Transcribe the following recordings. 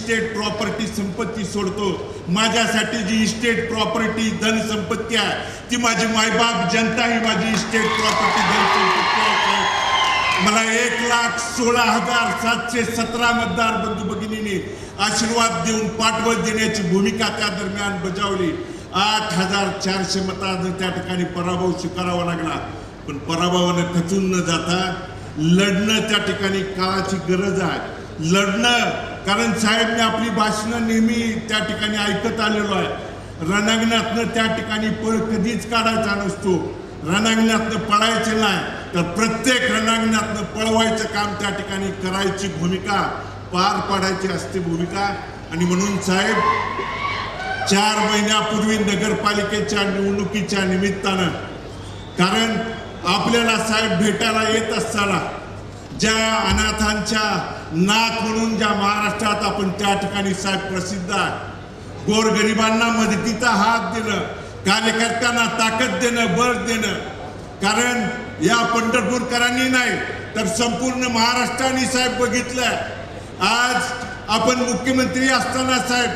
Estate property संपत्ती सोडतो. माझ्यासाठी जी इस्टेट प्रॉपर्टी धन संपत्ती आहे ती माझी मायबाप जनता ही माझी इस्टेट प्रॉपर्टी धन संपत्ती आहे. मला 1,16,717 मतदार बंधू भगिनींनी आशीर्वाद देऊन पाठबळ देण्याची भूमिका त्या दरम्यान बजावली. 8,400 मतांनी त्या ठिकाणी पराभव स्वीकारावा लागला. पण पराभवानं खचून न जाता लढणं त्या ठिकाणी काळाची गरज आहे. लढणं, कारण साहेबने आपली भाषणं नेहमी त्या ठिकाणी ऐकत आलेलो आहे. रणांगणातनं त्या ठिकाणी पळ कधीच काढायचा नसतो. रणांगणातनं पळायचं नाही तर प्रत्येक रणांगणातनं पळवायचं काम त्या ठिकाणी करायची भूमिका, पार पाडायची असते भूमिका. आणि म्हणून साहेब 4 महिन्यापूर्वी नगरपालिकेच्या निवडणुकीच्या निमित्तानं, कारण आपल्याला साहेब भेटायला येत असताना ज्या अनाथांच्या नाथ म्हणून ज्या महाराष्ट्रात आपण त्या ठिकाणी साहेब प्रसिद्ध आहे, गोरगरिबांना मदतीचा हात देणं, कार्यकर्त्यांना ताकद देणं, बळ देणं. कारण या पंढरपूरकरांनी नाही तर संपूर्ण महाराष्ट्राने साहेब बघितलं. आज आपण मुख्यमंत्री असताना साहेब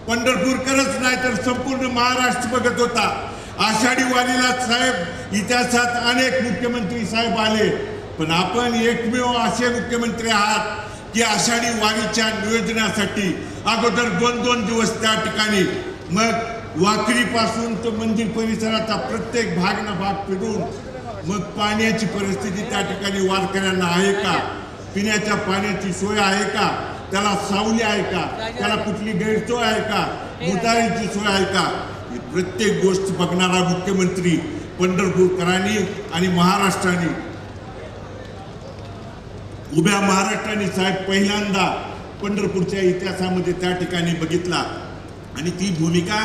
पंढरपूरकरच नाही तर संपूर्ण महाराष्ट्र बघत होता. आषाढी वारीला साहेब इतिहासात अनेक मुख्यमंत्री साहेब आले, पण आपण एकमेव असे मुख्यमंत्री आहात की आषाढी वारीच्या नियोजनासाठी अगोदर 2-2 दिवस त्या ठिकाणी, मग वाकरीपासून तो मंदिर परिसराचा प्रत्येक भाग ना भाग फिरून मग पाण्याची परिस्थिती त्या ठिकाणी वारकऱ्यांना आहे का, पिण्याच्या पाण्याची सोय आहे का, त्याला सावली आहे का, त्याला कुठली गैरसोय आहे का, मुतारीची सोय आहे का, ही प्रत्येक गोष्ट बघणारा मुख्यमंत्री पंढरपूरकरांनी आणि महाराष्ट्राने, उभ्या महाराष्ट्राने साहेब पहिल्यांदा पंढरपूरच्या इतिहासामध्ये त्या ठिकाणी बघितला. आणि ती भूमिका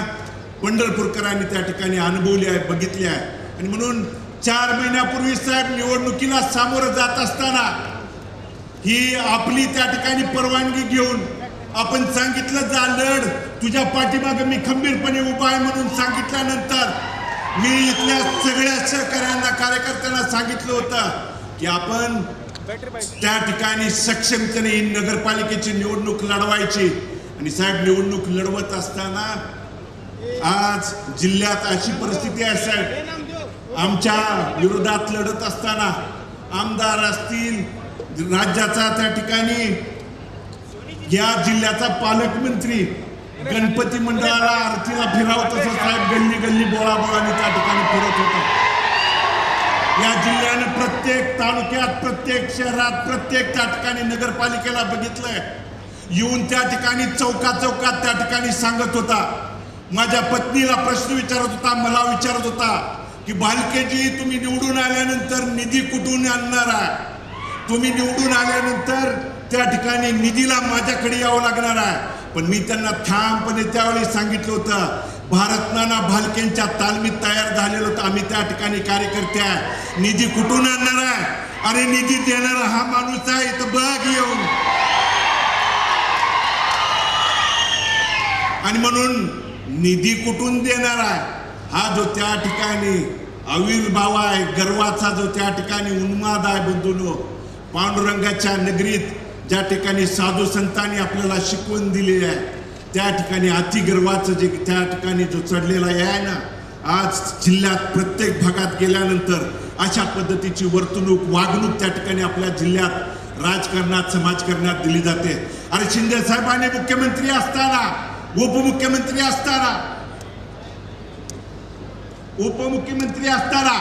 पंढरपूरकरांनी त्या ठिकाणी अनुभवली आहे, बघितली आहे. आणि म्हणून 4 महिन्यापूर्वी साहेब निवडणुकीला सामोरं जात असताना ही आपली त्या ठिकाणी परवानगी घेऊन आपण सांगितलं, जा लढ, तुझ्या पाठीमागे मी खंबीरपणे उभा आहे म्हणून सांगितल्यानंतर मी इथल्या सगळ्या सहकाऱ्यांना, कार्यकर्त्यांना सांगितलं होतं की आपण त्या ठिकाणी सक्षमतेने ही नगरपालिकेची निवडणूक लढवायची. आणि साहेब निवडणूक लढवत असताना आज जिल्ह्यात अशी परिस्थिती आहे साहेब, आमच्या विरोधात लढत असताना आमदार असतील, राज्याचा त्या ठिकाणी या जिल्ह्याचा पालकमंत्री गणपती मंडळाला आरतीला फिरवत असं साहेब गल्ली गल्ली बोळाबोळाने त्या ठिकाणी फिरत होता. या जिल्ह्याने प्रत्येक तालुक्यात, प्रत्येक शहरात, प्रत्येक त्या ठिकाणी नगरपालिकेला बघितलंय. येऊन त्या ठिकाणी चौकात त्या ठिकाणी सांगत होता, माझ्या पत्नीला प्रश्न विचारत होता, मला विचारत होता की भालकेजी तुम्ही निवडून आल्यानंतर निधी कुठून आणणार आहे, तुम्ही निवडून आल्यानंतर त्या ठिकाणी निधीला माझ्याकडे यावं लागणार आहे. पण मी त्यांना ठामपणे त्यावेळी सांगितलं होतं, भारत नाना भालकेंच्या तालमीत तयार झालेलं होतं, आम्ही त्या ठिकाणी कार्यकर्ते आहे, निधी कुठून आणणार आहे, अरे निधी देणारा हा माणूस आहे, इथं बघ येऊन. आणि म्हणून निधी कुठून देणार आहे, हा जो त्या ठिकाणी आविर्भाव आहे, गर्वाचा जो त्या ठिकाणी उन्माद आहे बंधूंनो, पांडुरंगाच्या नगरीत ज्या ठिकाणी साधू संतांनी आपल्याला शिकवण दिलेली आहे, त्या ठिकाणी अतिगर्वाचं जे त्या ठिकाणी जो चढलेला आहे ना, आज जिल्ह्यात प्रत्येक भागात गेल्यानंतर अशा पद्धतीची वर्तणूक, वागणूक त्या ठिकाणी आपल्या जिल्ह्यात राजकारणात, समाजकारणात दिली जाते. अरे शिंदे साहेबांनी मुख्यमंत्री असताना, उपमुख्यमंत्री असताना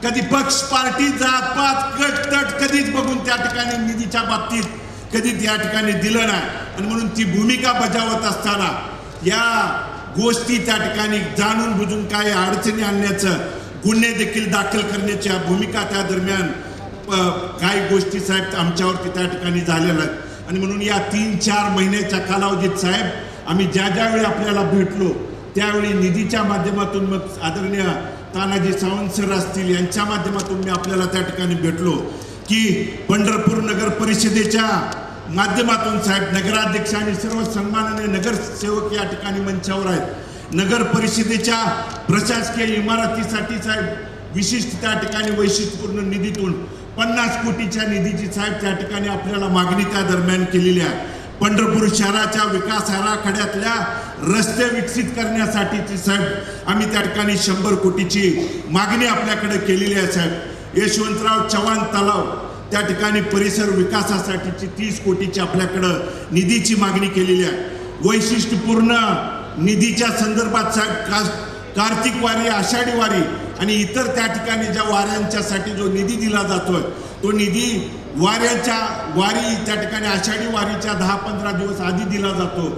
कधी पक्ष, पार्टी, जात पात, गट तट कधीच बघून त्या ठिकाणी निधीच्या बाबतीत कधी त्या ठिकाणी दिलं नाही. आणि म्हणून ती भूमिका बजावत असताना या गोष्टी त्या ठिकाणी जाणून बुजून काही अडचणी आणण्याचं, गुन्हे देखील दाखल करण्याच्या भूमिका त्या दरम्यान काही गोष्टी साहेब आमच्यावरती त्या ठिकाणी झालेल्या आहेत. आणि म्हणून या 3-4 महिन्याच्या कालावधीत साहेब आम्ही ज्या ज्यावेळी आपल्याला भेटलो त्यावेळी निधीच्या माध्यमातून, मग आदरणीय तानाजी सावंत सर असतील यांच्या माध्यमातून मी आपल्याला त्या ठिकाणी भेटलो की पंढरपूर नगर परिषदेच्या माध्यमातून साहेब नगराध्यक्ष आणि सर्व सन्माननीय नगरसेवक या ठिकाणी मंचावर आहेत. नगर परिषदेच्या प्रशासकीय इमारतीसाठी साहेब विशिष्ट त्या ठिकाणी वैशिष्ट्यपूर्ण निधीतून 50 कोटीच्या निधीची साहेब त्या ठिकाणी आपल्याला मागणी त्या दरम्यान केलेली आहे. पंढरपूर शहराच्या विकास आराखड्यातल्या रस्ते विकसित करण्यासाठीची साहेब आम्ही त्या ठिकाणी 100 कोटीची मागणी आपल्याकडे केलेली आहे साहेब. यशवंतराव चव्हाण तलाव त्या ठिकाणी परिसर विकासासाठीची 30 कोटीची आपल्याकडं निधीची मागणी केलेली आहे. वैशिष्ट्यपूर्ण निधीच्या संदर्भात साहेब कार्तिक वारी, आषाढी वारी आणि इतर त्या ठिकाणी ज्या वाऱ्यांच्यासाठी जो निधी दिला जातोय तो निधी वारी त्या ठिकाणी आषाढी वारीच्या 10-15 दिवस आधी दिला जातो.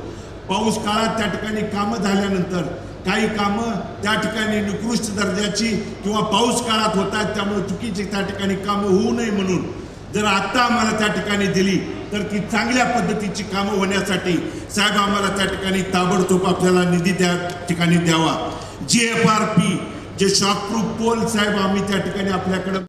पाऊस काळात त्या ठिकाणी कामं झाल्यानंतर काही कामं त्या ठिकाणी निकृष्ट दर्जाची किंवा पाऊस काळात होतात त्यामुळे चुकीची त्या ठिकाणी कामं होऊ नये म्हणून जर आता आम्हाला त्या ठिकाणी दिली तर ती चांगल्या पद्धतीची कामं होण्यासाठी साहेब आम्हाला त्या ठिकाणी ताबडतोब आपल्याला निधी त्या ठिकाणी द्यावा. GFRP जे शॉकप्रूफ पोल साहेब आम्ही त्या ठिकाणी आपल्याकडं